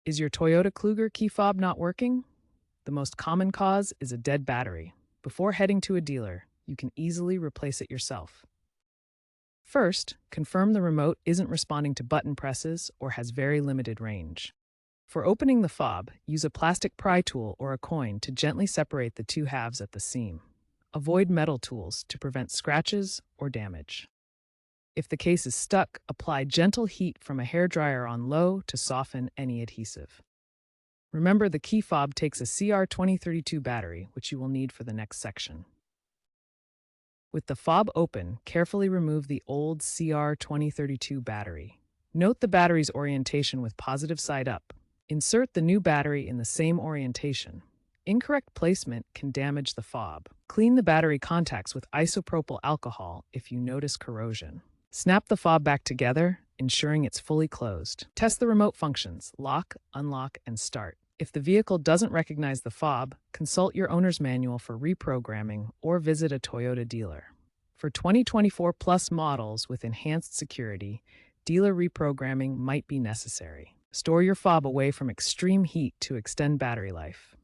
Is your Toyota Kluger key fob not working? The most common cause is a dead battery. Before heading to a dealer, you can easily replace it yourself. First, confirm the remote isn't responding to button presses or has very limited range. For opening the fob, use a plastic pry tool or a coin to gently separate the two halves at the seam. Avoid metal tools to prevent scratches or damage. If the case is stuck, apply gentle heat from a hairdryer on low to soften any adhesive. Remember, the key fob takes a CR2032 battery, which you will need for the next section. With the fob open, carefully remove the old CR2032 battery. Note the battery's orientation with positive side up. Insert the new battery in the same orientation. Incorrect placement can damage the fob. Clean the battery contacts with isopropyl alcohol if you notice corrosion. Snap the fob back together, ensuring it's fully closed. Test the remote functions: lock, unlock, and start. If the vehicle doesn't recognize the fob, consult your owner's manual for reprogramming or visit a Toyota dealer. For 2024 plus models with enhanced security, dealer reprogramming might be necessary. Store your fob away from extreme heat to extend battery life.